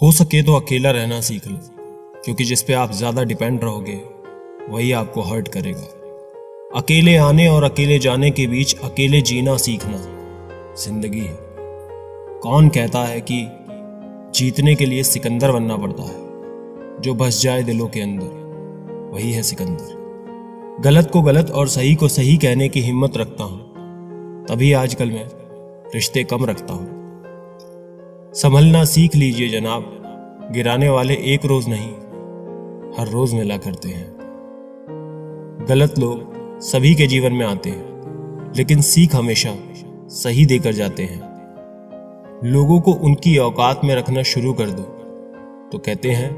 हो सके तो अकेला रहना सीख लो, क्योंकि जिस पे आप ज़्यादा डिपेंड रहोगे वही आपको हर्ट करेगा। अकेले आने और अकेले जाने के बीच अकेले जीना सीखना जिंदगी है। कौन कहता है कि जीतने के लिए सिकंदर बनना पड़ता है? जो बस जाए दिलों के अंदर वही है सिकंदर। गलत को गलत और सही को सही कहने की हिम्मत रखता हूं, तभी आजकल मैं रिश्ते कम रखता हूं। संभलना सीख लीजिए जनाब, गिराने वाले एक रोज नहीं हर रोज मिला करते हैं। गलत लोग सभी के जीवन में आते हैं, लेकिन सीख हमेशा सही देकर जाते हैं। लोगों को उनकी औकात में रखना शुरू कर दो तो कहते हैं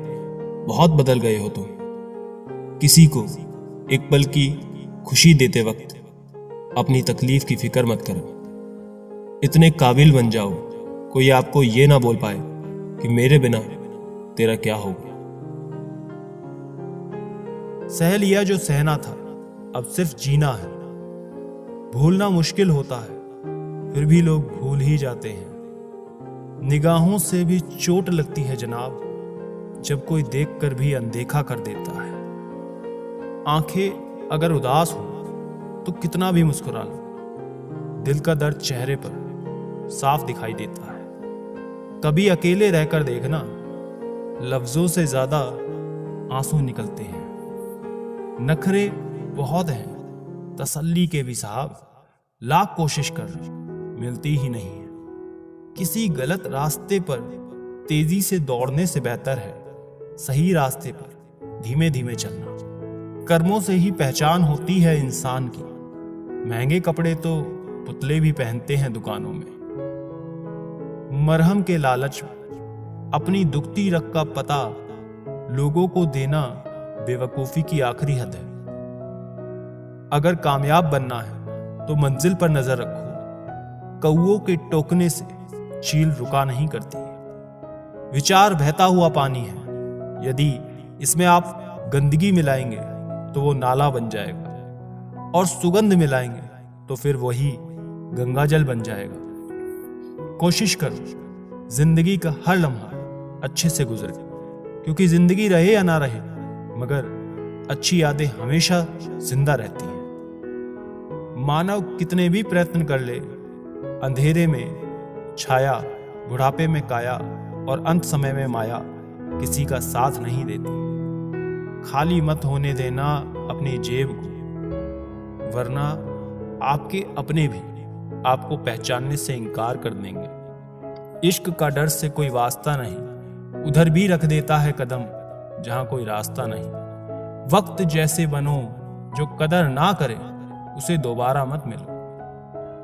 बहुत बदल गए हो तुम। किसी को एक पल की खुशी देते वक्त अपनी तकलीफ की फिक्र मत करो। इतने काबिल बन जाओ कोई आपको ये ना बोल पाए कि मेरे बिना तेरा क्या होगा। सह लिया जो सहना था, अब सिर्फ जीना है। भूलना मुश्किल होता है, फिर भी लोग भूल ही जाते हैं। निगाहों से भी चोट लगती है जनाब, जब कोई देखकर भी अनदेखा कर देता है। आंखें अगर उदास हो तो कितना भी मुस्कुरा लो, दिल का दर्द चेहरे पर साफ दिखाई देता है। कभी अकेले रहकर देखना, लफ्जों से ज्यादा आंसू निकलते हैं। नखरे बहुत हैं, तसल्ली के भी साहब, लाख कोशिश कर मिलती ही नहीं है। किसी गलत रास्ते पर तेजी से दौड़ने से बेहतर है सही रास्ते पर धीमे धीमे चलना। कर्मों से ही पहचान होती है इंसान की। महंगे कपड़े तो पुतले भी पहनते हैं दुकानों में। मरहम के लालच में अपनी दुखती रग का पता लोगों को देना बेवकूफी की आखिरी हद है। अगर कामयाब बनना है तो मंजिल पर नजर रखो। कौओं के टोकने से चील रुका नहीं करती। विचार बहता हुआ पानी है, यदि इसमें आप गंदगी मिलाएंगे तो वो नाला बन जाएगा, और सुगंध मिलाएंगे तो फिर वही गंगाजल बन जाएगा। कोशिश करो जिंदगी का हर लम्हा अच्छे से गुजरे, क्योंकि जिंदगी रहे या ना रहे मगर अच्छी यादें हमेशा जिंदा रहती हैं। मानव कितने भी प्रयत्न कर ले, अंधेरे में छाया, बुढ़ापे में काया और अंत समय में माया किसी का साथ नहीं देती। खाली मत होने देना अपनी जेब को, वरना आपके अपने भी आपको पहचानने से इनकार कर देंगे। इश्क का डर से कोई वास्ता नहीं, उधर भी रख देता है कदम जहां कोई रास्ता नहीं। वक्त जैसे बनो, जो कदर ना करे उसे दोबारा मत मिलो।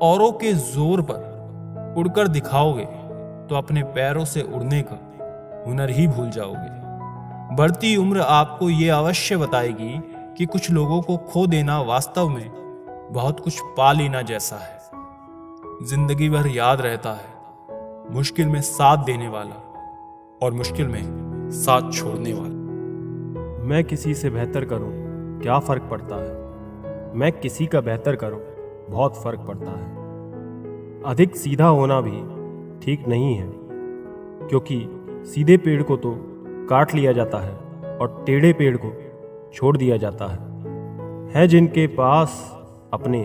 औरों के जोर पर उड़कर दिखाओगे तो अपने पैरों से उड़ने का हुनर ही भूल जाओगे। बढ़ती उम्र आपको ये अवश्य बताएगी कि कुछ लोगों को खो देना वास्तव में बहुत कुछ पा लेना जैसा है। जिंदगी भर याद रहता है मुश्किल में साथ देने वाला और मुश्किल में साथ छोड़ने वाला। मैं किसी से बेहतर करूं क्या फर्क पड़ता है, मैं किसी का बेहतर करूं बहुत फर्क पड़ता है। अधिक सीधा होना भी ठीक नहीं है, क्योंकि सीधे पेड़ को तो काट लिया जाता है और टेढ़े पेड़ को छोड़ दिया जाता है जिनके पास अपने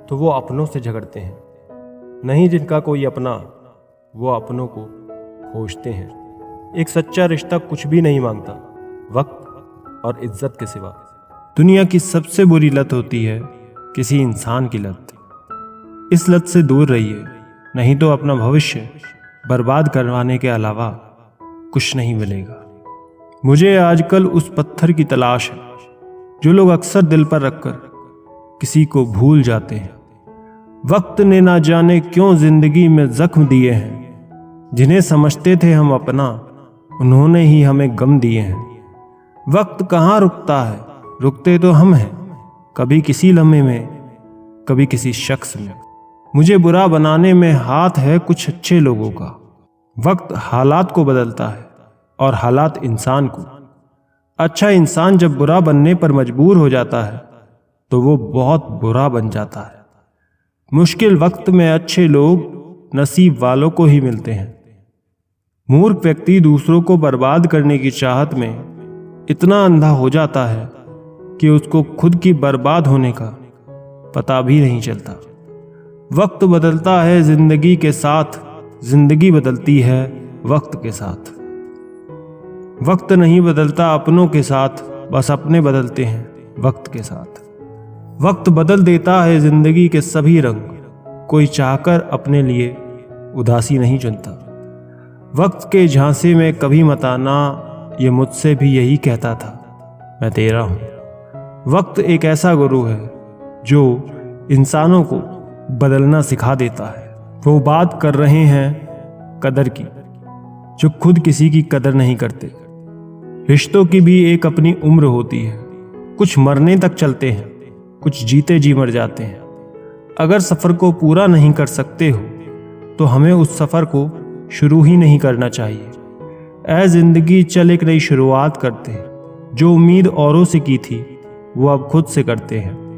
तो वो अपनों से झगड़ते हैं, नहीं जिनका कोई अपना वो अपनों को खोजते हैं। एक सच्चा रिश्ता कुछ भी नहीं मांगता वक्त और इज्जत के सिवा। दुनिया की सबसे बुरी लत होती है किसी इंसान की लत। इस लत से दूर रहिए, नहीं तो अपना भविष्य बर्बाद करवाने के अलावा कुछ नहीं मिलेगा। मुझे आजकल उस पत्थर की तलाश है जो लोग अक्सर दिल पर रखकर किसी को भूल जाते हैं। वक्त ने ना जाने क्यों जिंदगी में जख्म दिए हैं, जिन्हें समझते थे हम अपना उन्होंने ही हमें गम दिए हैं। वक्त कहाँ रुकता है, रुकते तो हम हैं, कभी किसी लम्हे में कभी किसी शख्स में। मुझे बुरा बनाने में हाथ है कुछ अच्छे लोगों का। वक्त हालात को बदलता है और हालात इंसान को। अच्छा इंसान जब बुरा बनने पर मजबूर हो जाता है तो वो बहुत बुरा बन जाता है। मुश्किल वक्त में अच्छे लोग नसीब वालों को ही मिलते हैं। मूर्ख व्यक्ति दूसरों को बर्बाद करने की चाहत में इतना अंधा हो जाता है कि उसको खुद की बर्बाद होने का पता भी नहीं चलता। वक्त बदलता है जिंदगी के साथ, जिंदगी बदलती है वक्त के साथ। वक्त नहीं बदलता अपनों के साथ, बस अपने बदलते हैं वक्त के साथ। वक्त बदल देता है जिंदगी के सभी रंग, कोई चाहकर अपने लिए उदासी नहीं चुनता। वक्त के झांसे में कभी मत आना, ये मुझसे भी यही कहता था, मैं तेरा हूं। वक्त एक ऐसा गुरु है जो इंसानों को बदलना सिखा देता है। वो बात कर रहे हैं कदर की, जो खुद किसी की कदर नहीं करते। रिश्तों की भी एक अपनी उम्र होती है, कुछ मरने तक चलते हैं, कुछ जीते जी मर जाते हैं। अगर सफ़र को पूरा नहीं कर सकते हो तो हमें उस सफ़र को शुरू ही नहीं करना चाहिए। ऐ जिंदगी चल एक नई शुरुआत करते हैं, जो उम्मीद औरों से की थी वो अब खुद से करते हैं।